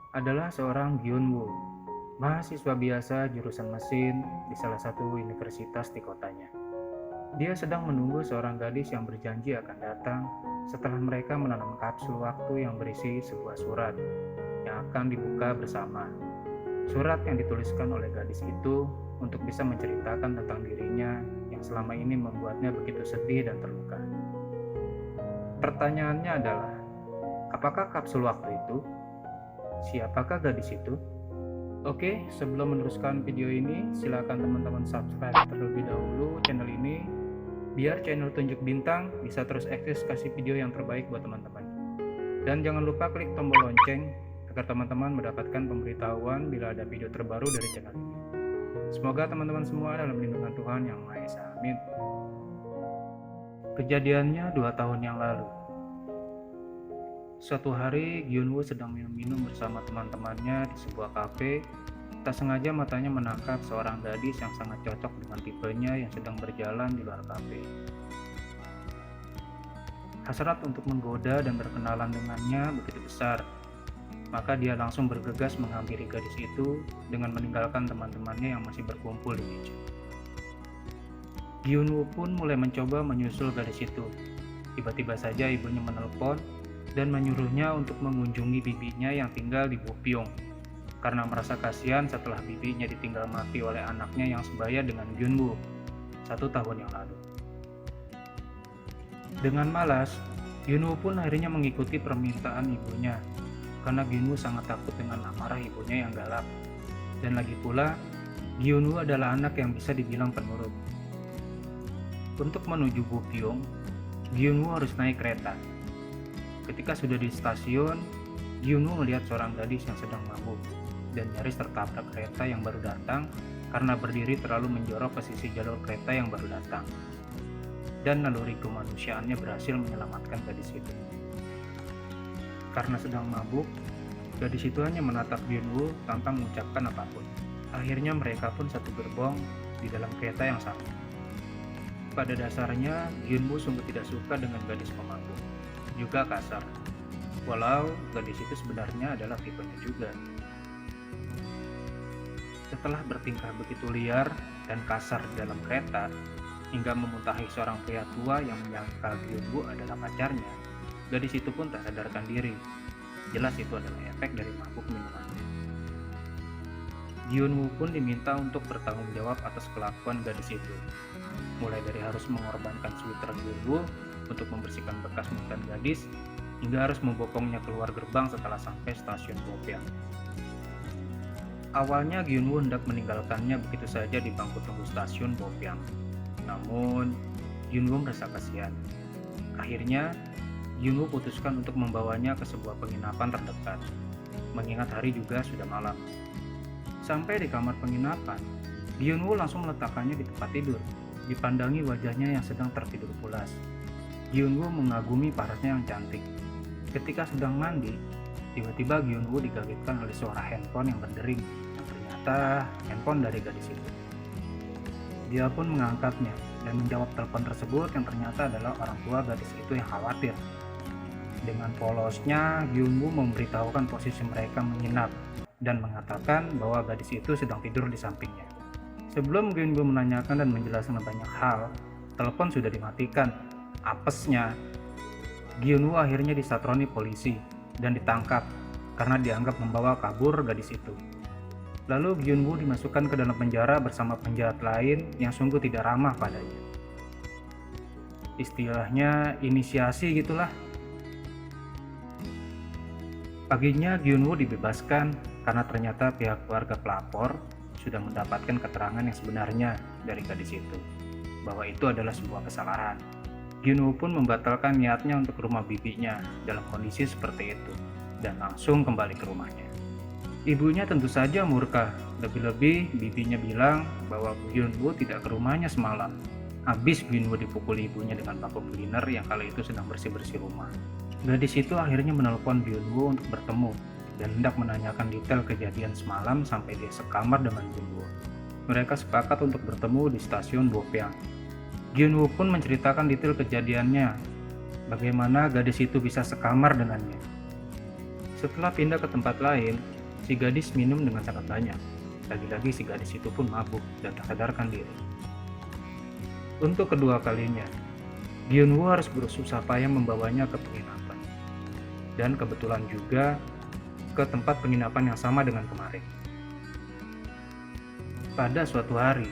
adalah seorang Gyun-woo, mahasiswa biasa jurusan mesin di salah satu universitas di kotanya. Dia sedang menunggu seorang gadis yang berjanji akan datang setelah mereka menanam kapsul waktu yang berisi sebuah surat yang akan dibuka bersama. Surat yang dituliskan oleh gadis itu untuk bisa menceritakan tentang dirinya yang selama ini membuatnya begitu sedih dan terluka. Pertanyaannya adalah, apakah kapsul waktu itu? Siapakah gadis itu? Oke, sebelum meneruskan video ini, silakan teman-teman subscribe terlebih dahulu channel ini, biar channel Tunjuk Bintang bisa terus eksis kasih video yang terbaik buat teman-teman. Dan jangan lupa klik tombol lonceng, agar teman-teman mendapatkan pemberitahuan bila ada video terbaru dari channel ini. Semoga teman-teman semua dalam lindungan Tuhan Yang Maha Esa. Amin. Kejadiannya 2 tahun yang lalu. Suatu hari, Gyun-woo sedang minum-minum bersama teman-temannya di sebuah kafe. Tak sengaja matanya menangkap seorang gadis yang sangat cocok dengan tipenya yang sedang berjalan di luar kafe. Hasrat untuk menggoda dan berkenalan dengannya begitu besar, maka dia langsung bergegas menghampiri gadis itu dengan meninggalkan teman-temannya yang masih berkumpul di meja. Gyun-woo pun mulai mencoba menyusul gadis itu. Tiba-tiba saja ibunya menelpon dan menyuruhnya untuk mengunjungi bibinya yang tinggal di Bupyeong karena merasa kasihan setelah bibinya ditinggal mati oleh anaknya yang sebaya dengan Gyun-woo 1 tahun yang lalu. Dengan malas, Gyun-woo pun akhirnya mengikuti permintaan ibunya karena Gyun-woo sangat takut dengan amarah ibunya yang galak. Dan lagi pula, Gyun-woo adalah anak yang bisa dibilang penurut. Untuk menuju Bupyeong, Gyun-woo harus naik kereta. Ketika sudah di stasiun, Gyun-woo melihat seorang gadis yang sedang mabuk dan nyaris tertabrak kereta yang baru datang karena berdiri terlalu menjorok ke sisi jalur kereta yang baru datang. Dan naluri kemanusiaannya berhasil menyelamatkan gadis itu. Karena sedang mabuk, gadis itu hanya menatap Gyun-woo tanpa mengucapkan apapun. Akhirnya mereka pun satu gerbong di dalam kereta yang sama. Pada dasarnya, Gyun-woo sungguh tidak suka dengan gadis pemabuk, juga kasar, walau gadis itu sebenarnya adalah tipenya juga. Setelah bertingkah begitu liar dan kasar di dalam kereta, hingga memuntahi seorang pria tua yang menyangka Gyun-woo adalah pacarnya, gadis itu pun tak sadarkan diri. Jelas itu adalah efek dari mabuk minumannya. Gyun-woo pun diminta untuk bertanggung jawab atas kelakuan gadis itu, mulai dari harus mengorbankan sweater Gyun-woo untuk membersihkan bekas mutan gadis, hingga harus membopongnya keluar gerbang setelah sampai stasiun Bopyeong. Awalnya Gyun-woo hendak meninggalkannya begitu saja di bangku tunggu stasiun Bopyeong. Namun, Gyun-woo merasa kasihan. Akhirnya, Gyun-woo putuskan untuk membawanya ke sebuah penginapan terdekat, mengingat hari juga sudah malam. Sampai di kamar penginapan, Gyun-woo langsung meletakkannya di tempat tidur, dipandangi wajahnya yang sedang tertidur pulas. Gyun-woo mengagumi parasnya yang cantik. Ketika sedang mandi, tiba-tiba Gyun-woo dikagetkan oleh suara handphone yang berdering, yang ternyata handphone dari gadis itu. Dia pun mengangkatnya dan menjawab telepon tersebut yang ternyata adalah orang tua gadis itu yang khawatir. Dengan polosnya, Gyun-woo memberitahukan posisi mereka menginap dan mengatakan bahwa gadis itu sedang tidur di sampingnya. Sebelum Gyun-woo menanyakan dan menjelaskan banyak hal, telepon sudah dimatikan. Apesnya, Gyun-woo akhirnya disatroni polisi dan ditangkap karena dianggap membawa kabur gadis itu. Lalu Gyun-woo dimasukkan ke dalam penjara bersama penjahat lain yang sungguh tidak ramah padanya. Istilahnya inisiasi gitulah. Paginya Gyun-woo dibebaskan karena ternyata pihak keluarga pelapor sudah mendapatkan keterangan yang sebenarnya dari gadis itu, bahwa itu adalah sebuah kesalahan. Gyun-woo pun membatalkan niatnya untuk ke rumah bibinya dalam kondisi seperti itu dan langsung kembali ke rumahnya. Ibunya tentu saja murka, lebih-lebih bibinya bilang bahwa Gyun-woo tidak ke rumahnya semalam. Habis Gyun-woo dipukuli ibunya dengan vacuum cleaner yang kala itu sedang bersih-bersih rumah. Gadis itu akhirnya menelpon Gyun-woo untuk bertemu dan hendak menanyakan detail kejadian semalam sampai dia sekamar dengan Gyun-woo. Mereka sepakat untuk bertemu di stasiun Bopyeong. Gyun-woo pun menceritakan detail kejadiannya, bagaimana gadis itu bisa sekamar dengannya. Setelah pindah ke tempat lain, si gadis minum dengan sangat banyak. Lagi-lagi si gadis itu pun mabuk dan tak sadarkan diri. Untuk kedua kalinya, Gyun-woo harus bersusah payah membawanya ke penginapan. Dan kebetulan juga ke tempat penginapan yang sama dengan kemarin. Pada suatu hari,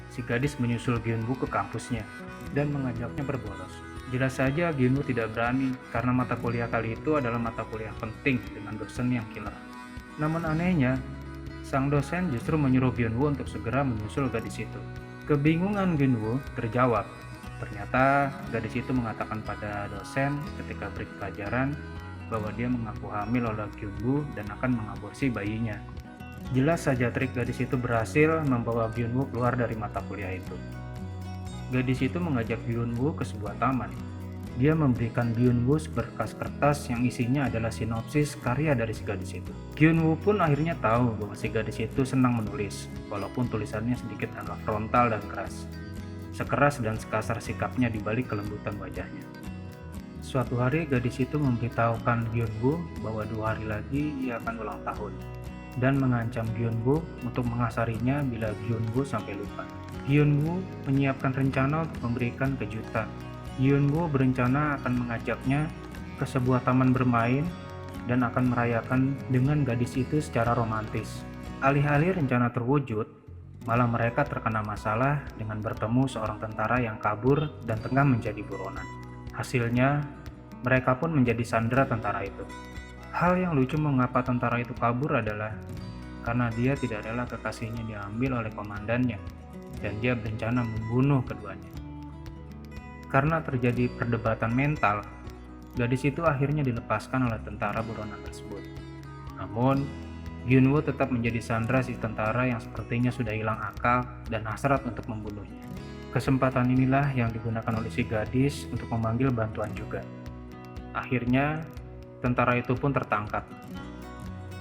si gadis menyusul Gyun-woo ke kampusnya dan mengajaknya berbolos. Jelas saja Gyun-woo tidak berani karena mata kuliah kali itu adalah mata kuliah penting dengan dosen yang killer. Namun anehnya, sang dosen justru menyuruh Gyun-woo untuk segera menyusul gadis itu. Kebingungan Gyun-woo terjawab. Ternyata gadis itu mengatakan pada dosen ketika break pelajaran bahwa dia mengaku hamil oleh Gyun-woo dan akan mengaborsi bayinya. Jelas saja trik gadis itu berhasil membawa Gyun-woo keluar dari mata kuliah itu. Gadis itu mengajak Gyun-woo ke sebuah taman. Dia memberikan Gyun-woo seberkas kertas yang isinya adalah sinopsis karya dari si gadis itu. Gyun-woo pun akhirnya tahu bahwa si gadis itu senang menulis, walaupun tulisannya sedikit agak frontal dan keras. Sekeras dan sekasar sikapnya di balik kelembutan wajahnya. Suatu hari gadis itu memberitahukan Gyun-woo bahwa 2 hari lagi ia akan ulang tahun dan mengancam Gyun-woo untuk mengasarinya bila Gyun-woo sampai lupa. Gyun-woo menyiapkan rencana untuk memberikan kejutan. Gyun-woo berencana akan mengajaknya ke sebuah taman bermain dan akan merayakan dengan gadis itu secara romantis. Alih-alih rencana terwujud, malah mereka terkena masalah dengan bertemu seorang tentara yang kabur dan tengah menjadi buronan. Hasilnya, mereka pun menjadi sandera tentara itu. Hal yang lucu mengapa tentara itu kabur adalah karena dia tidak rela kekasihnya diambil oleh komandannya dan dia berencana membunuh keduanya. Karena terjadi perdebatan mental, gadis itu akhirnya dilepaskan oleh tentara buronan tersebut. Namun, Gyun-woo tetap menjadi sandera si tentara yang sepertinya sudah hilang akal dan hasrat untuk membunuhnya. Kesempatan inilah yang digunakan oleh si gadis untuk memanggil bantuan juga. Akhirnya, tentara itu pun tertangkap.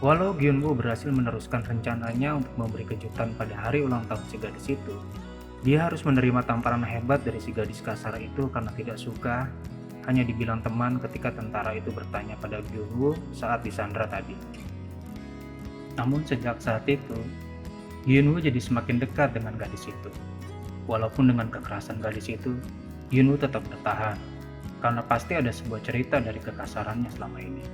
Walau Gyun-woo berhasil meneruskan rencananya untuk memberi kejutan pada hari ulang tahun si gadis itu, dia harus menerima tamparan hebat dari si gadis kasar itu karena tidak suka hanya dibilang teman ketika tentara itu bertanya pada Gyun-woo saat disandra tadi. Namun sejak saat itu, Gyun-woo jadi semakin dekat dengan gadis itu. Walaupun dengan kekerasan gadis itu, Gyun-woo tetap bertahan, karena pasti ada sebuah cerita dari kekasarannya selama ini.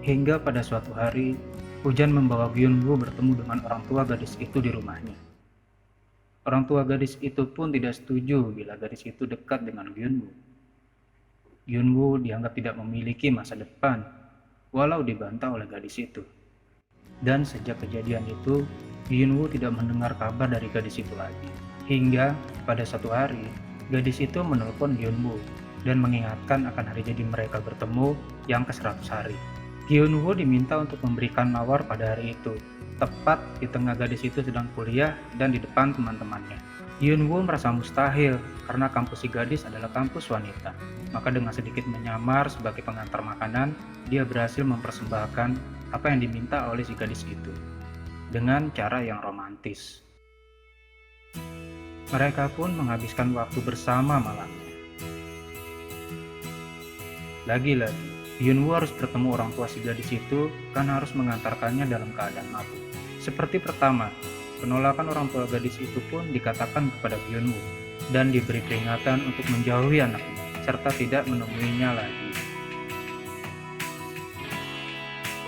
Hingga pada suatu hari, hujan membawa Gyun-woo bertemu dengan orang tua gadis itu di rumahnya. Orang tua gadis itu pun tidak setuju bila gadis itu dekat dengan Gyun-woo. Gyun-woo dianggap tidak memiliki masa depan, walau dibantah oleh gadis itu. Dan sejak kejadian itu, Gyun-woo tidak mendengar kabar dari gadis itu lagi. Hingga pada suatu hari, gadis itu menelpon Gyun-woo dan mengingatkan akan hari jadi mereka bertemu yang ke-100 hari. Gyun-woo diminta untuk memberikan mawar pada hari itu, tepat di tengah gadis itu sedang kuliah dan di depan teman-temannya. Gyun-woo merasa mustahil karena kampus si gadis adalah kampus wanita. Maka dengan sedikit menyamar sebagai pengantar makanan, dia berhasil mempersembahkan apa yang diminta oleh si gadis itu dengan cara yang romantis. Mereka pun menghabiskan waktu bersama malamnya. Lagi-lagi, Gyun-woo harus bertemu orang tua si gadis itu karena harus mengantarkannya dalam keadaan mabuk. Seperti pertama, penolakan orang tua gadis itu pun dikatakan kepada Gyun-woo dan diberi peringatan untuk menjauhi anaknya serta tidak menemuinya lagi.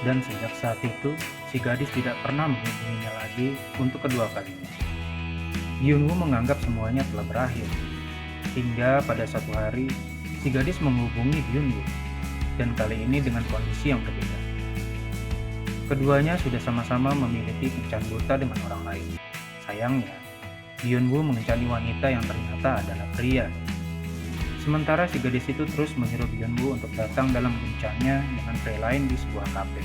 Dan sejak saat itu, si gadis tidak pernah menghubunginya lagi untuk kedua kalinya. Gyun-woo menganggap semuanya telah berakhir. Hingga pada suatu hari, si gadis menghubungi Gyun-woo, dan kali ini dengan kondisi yang berbeda. Keduanya sudah sama-sama memiliki kencan buta dengan orang lain. Sayangnya, Gyun-woo mengencani wanita yang ternyata adalah pria. Sementara si gadis itu terus menyuruh Gyun-woo untuk datang dalam kencannya dengan pria lain di sebuah kafe.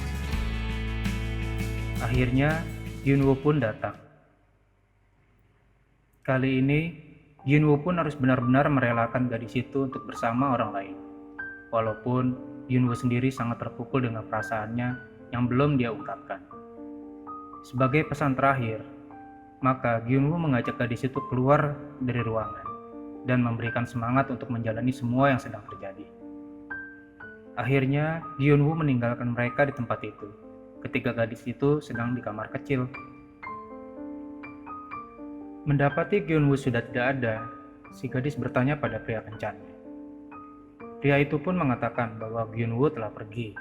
Akhirnya, Gyun-woo pun datang. Kali ini, Gyun-woo pun harus benar-benar merelakan gadis itu untuk bersama orang lain. Walaupun Gyun-woo sendiri sangat terpukul dengan perasaannya yang belum dia ungkapkan. Sebagai pesan terakhir, maka Gyun-woo mengajak gadis itu keluar dari ruangan dan memberikan semangat untuk menjalani semua yang sedang terjadi. Akhirnya, Gyun-woo meninggalkan mereka di tempat itu ketika gadis itu sedang di kamar kecil. Mendapati Gyun-woo sudah tidak ada, si gadis bertanya pada pria kencannya. Pria itu pun mengatakan bahwa Gyun-woo telah pergi.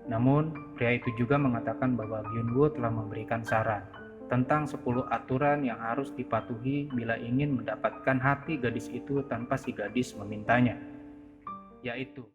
Namun, pria itu juga mengatakan bahwa Gyun-woo telah memberikan saran tentang 10 aturan yang harus dipatuhi bila ingin mendapatkan hati gadis itu tanpa si gadis memintanya, yaitu